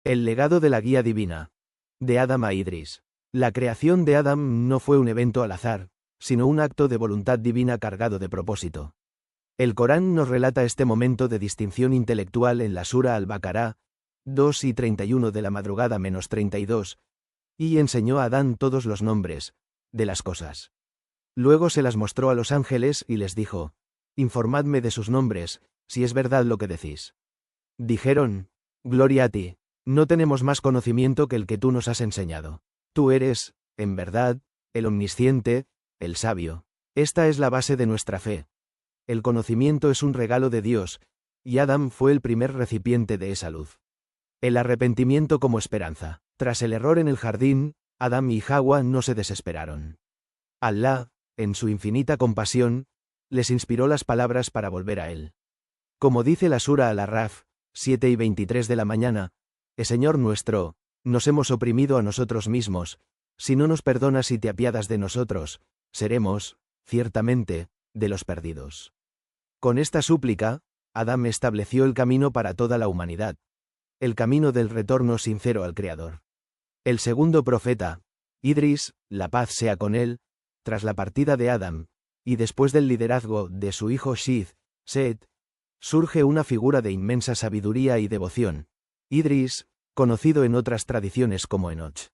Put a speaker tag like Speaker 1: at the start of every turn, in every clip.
Speaker 1: El legado de la guía divina. De Adam a Idris. La creación de Adam no fue un evento al azar, sino un acto de voluntad divina cargado de propósito. El Corán nos relata este momento de distinción intelectual en la Sura al-Baqará, 2:31 de la madrugada menos 32, y enseñó a Adán todos los nombres de las cosas. Luego se las mostró a los ángeles y les dijo: informadme de sus nombres, si es verdad lo que decís. Dijeron: gloria a ti, no tenemos más conocimiento que el que tú nos has enseñado. Tú eres, en verdad, el omnisciente, el sabio. Esta es la base de nuestra fe. El conocimiento es un regalo de Dios, y Adán fue el primer recipiente de esa luz. El arrepentimiento como esperanza. Tras el error en el jardín, Adán y Hawa no se desesperaron. Alá, en su infinita compasión, les inspiró las palabras para volver a él. Como dice la Sura al-Arraf, 7:23 de la mañana: Señor nuestro, nos hemos oprimido a nosotros mismos, si no nos perdonas y te apiadas de nosotros, seremos, ciertamente, de los perdidos. Con esta súplica, Adán estableció el camino para toda la humanidad, el camino del retorno sincero al Creador. El segundo profeta, Idris, la paz sea con él, tras la partida de Adán, y después del liderazgo de su hijo Shith, Set, surge una figura de inmensa sabiduría y devoción, Idris, conocido en otras tradiciones como Enoch.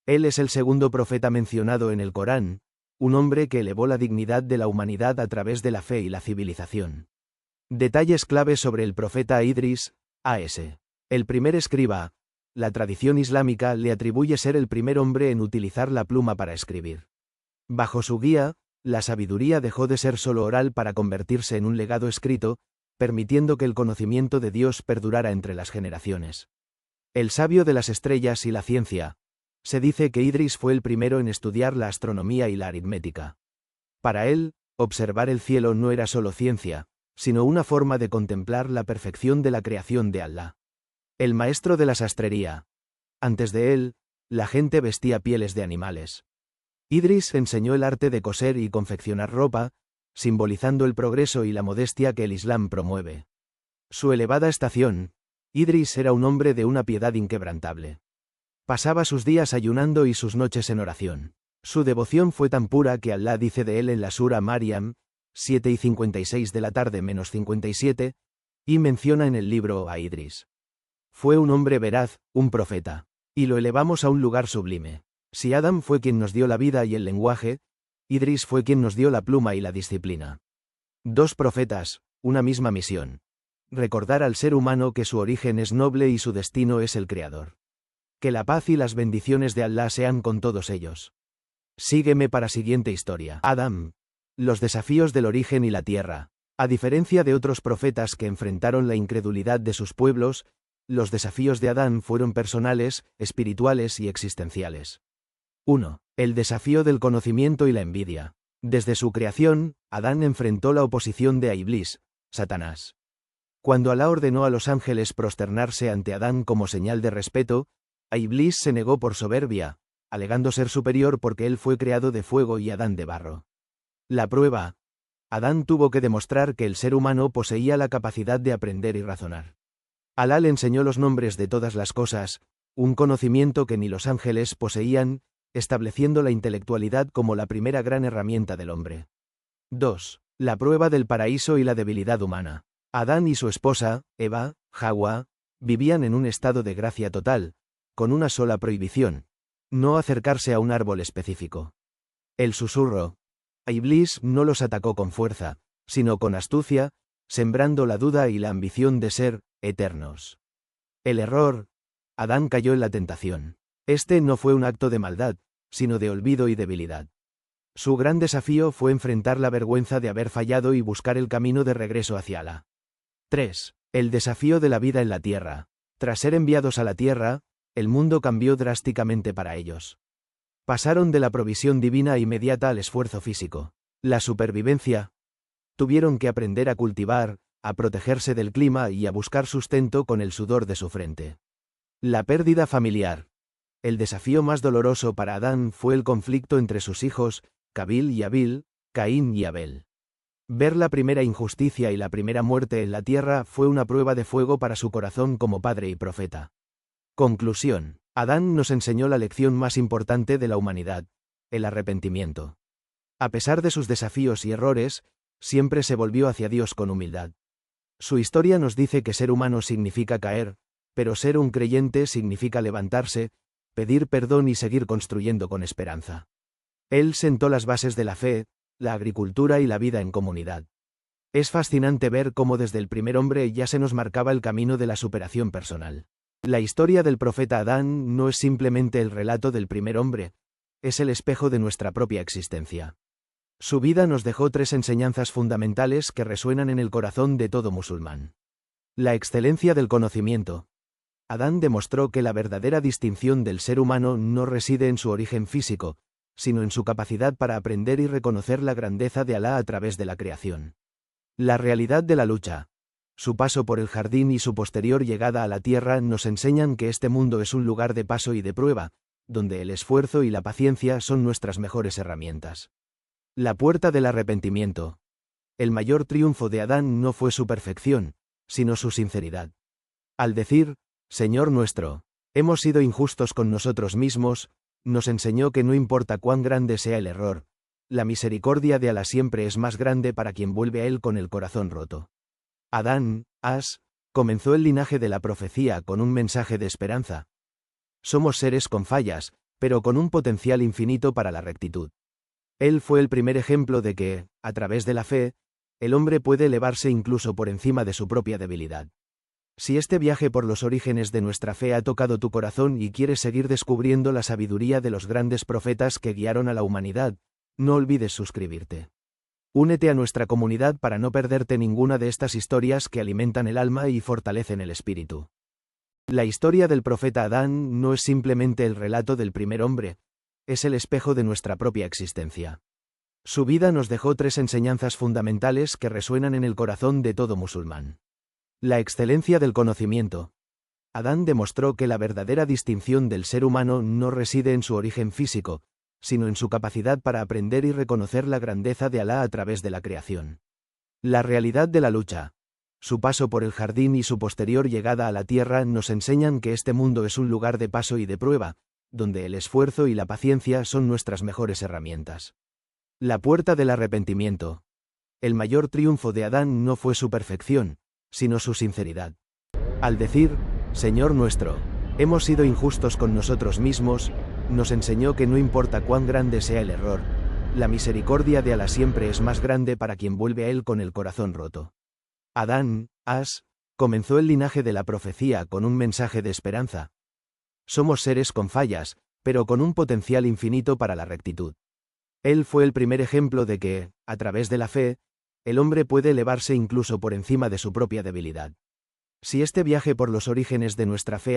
Speaker 1: Él es el segundo profeta mencionado en el Corán, un hombre que elevó la dignidad de la humanidad a través de la fe y la civilización. Detalles clave sobre el profeta Idris, a.s. El primer escriba. La tradición islámica le atribuye ser el primer hombre en utilizar la pluma para escribir. Bajo su guía, la sabiduría dejó de ser solo oral para convertirse en un legado escrito, permitiendo que el conocimiento de Dios perdurara entre las generaciones. El sabio de las estrellas y la ciencia. Se dice que Idris fue el primero en estudiar la astronomía y la aritmética. Para él, observar el cielo no era solo ciencia, sino una forma de contemplar la perfección de la creación de Allah. El maestro de la sastrería. Antes de él, la gente vestía pieles de animales. Idris enseñó el arte de coser y confeccionar ropa, simbolizando el progreso y la modestia que el Islam promueve. Su elevada estación. Idris era un hombre de una piedad inquebrantable. Pasaba sus días ayunando y sus noches en oración. Su devoción fue tan pura que Allah dice de él en la Sura Maryam, 7:56 de la tarde menos 57, y menciona en el libro a Idris. Fue un hombre veraz, un profeta, y lo elevamos a un lugar sublime. Si Adán fue quien nos dio la vida y el lenguaje, Idris fue quien nos dio la pluma y la disciplina. Dos profetas, una misma misión. Recordar al ser humano que su origen es noble y su destino es el Creador. Que la paz y las bendiciones de Allah sean con todos ellos. Sígueme para siguiente historia. Adán. Los desafíos del origen y la tierra. A diferencia de otros profetas que enfrentaron la incredulidad de sus pueblos, los desafíos de Adán fueron personales, espirituales y existenciales. 1. El desafío del conocimiento y la envidia. Desde su creación, Adán enfrentó la oposición de Iblis, Satanás. Cuando Alá ordenó a los ángeles prosternarse ante Adán como señal de respeto, Iblis se negó por soberbia, alegando ser superior porque él fue creado de fuego y Adán de barro. La prueba. Adán tuvo que demostrar que el ser humano poseía la capacidad de aprender y razonar. Alá le enseñó los nombres de todas las cosas, un conocimiento que ni los ángeles poseían, estableciendo la intelectualidad como la primera gran herramienta del hombre. 2. La prueba del paraíso y la debilidad humana. Adán y su esposa, Eva, Hawa, vivían en un estado de gracia total, con una sola prohibición: no acercarse a un árbol específico. El susurro. Iblis no los atacó con fuerza, sino con astucia, sembrando la duda y la ambición de ser eternos. El error. Adán cayó en la tentación. Este no fue un acto de maldad, sino de olvido y debilidad. Su gran desafío fue enfrentar la vergüenza de haber fallado y buscar el camino de regreso hacia Alá. 3. El desafío de la vida en la tierra. Tras ser enviados a la tierra, el mundo cambió drásticamente para ellos. Pasaron de la provisión divina inmediata al esfuerzo físico. La supervivencia. Tuvieron que aprender a cultivar, a protegerse del clima y a buscar sustento con el sudor de su frente. La pérdida familiar. El desafío más doloroso para Adán fue el conflicto entre sus hijos, Cabil y Abil, Caín y Abel. Ver la primera injusticia y la primera muerte en la tierra fue una prueba de fuego para su corazón como padre y profeta. Conclusión. Adán nos enseñó la lección más importante de la humanidad, el arrepentimiento. A pesar de sus desafíos y errores, siempre se volvió hacia Dios con humildad. Su historia nos dice que ser humano significa caer, pero ser un creyente significa levantarse, pedir perdón y seguir construyendo con esperanza. Él sentó las bases de la fe, la agricultura y la vida en comunidad. Es fascinante ver cómo desde el primer hombre ya se nos marcaba el camino de la superación personal. La historia del profeta Adán no es simplemente el relato del primer hombre, es el espejo de nuestra propia existencia. Su vida nos dejó 3 enseñanzas fundamentales que resuenan en el corazón de todo musulmán. La excelencia del conocimiento. Adán demostró que la verdadera distinción del ser humano no reside en su origen físico, sino en su capacidad para aprender y reconocer la grandeza de Alá a través de la creación. La realidad de la lucha. Su paso por el jardín y su posterior llegada a la tierra nos enseñan que este mundo es un lugar de paso y de prueba, donde el esfuerzo y la paciencia son nuestras mejores herramientas. La puerta del arrepentimiento. El mayor triunfo de Adán no fue su perfección, sino su sinceridad. Al decir, Señor nuestro, hemos sido injustos con nosotros mismos, nos enseñó que no importa cuán grande sea el error, la misericordia de Alá siempre es más grande para quien vuelve a Él con el corazón roto. Adán, comenzó el linaje de la profecía con un mensaje de esperanza. Somos seres con fallas, pero con un potencial infinito para la rectitud. Él fue el primer ejemplo de que, a través de la fe, el hombre puede elevarse incluso por encima de su propia debilidad. Si este viaje por los orígenes de nuestra fe ha tocado tu corazón y quieres seguir descubriendo la sabiduría de los grandes profetas que guiaron a la humanidad, no olvides suscribirte. Únete a nuestra comunidad para no perderte ninguna de estas historias que alimentan el alma y fortalecen el espíritu. La historia del profeta Adán no es simplemente el relato del primer hombre, es el espejo de nuestra propia existencia. Su vida nos dejó 3 enseñanzas fundamentales que resuenan en el corazón de todo musulmán. La excelencia del conocimiento. Adán demostró que la verdadera distinción del ser humano no reside en su origen físico, sino en su capacidad para aprender y reconocer la grandeza de Alá a través de la creación. La realidad de la lucha. Su paso por el jardín y su posterior llegada a la tierra nos enseñan que este mundo es un lugar de paso y de prueba, donde el esfuerzo y la paciencia son nuestras mejores herramientas. La puerta del arrepentimiento. El mayor triunfo de Adán no fue su perfección, sino su sinceridad. Al decir, Señor nuestro, hemos sido injustos con nosotros mismos, nos enseñó que no importa cuán grande sea el error, la misericordia de Alá siempre es más grande para quien vuelve a Él con el corazón roto. Adán, comenzó el linaje de la profecía con un mensaje de esperanza. Somos seres con fallas, pero con un potencial infinito para la rectitud. Él fue el primer ejemplo de que, a través de la fe, el hombre puede elevarse incluso por encima de su propia debilidad. Si este viaje por los orígenes de nuestra fe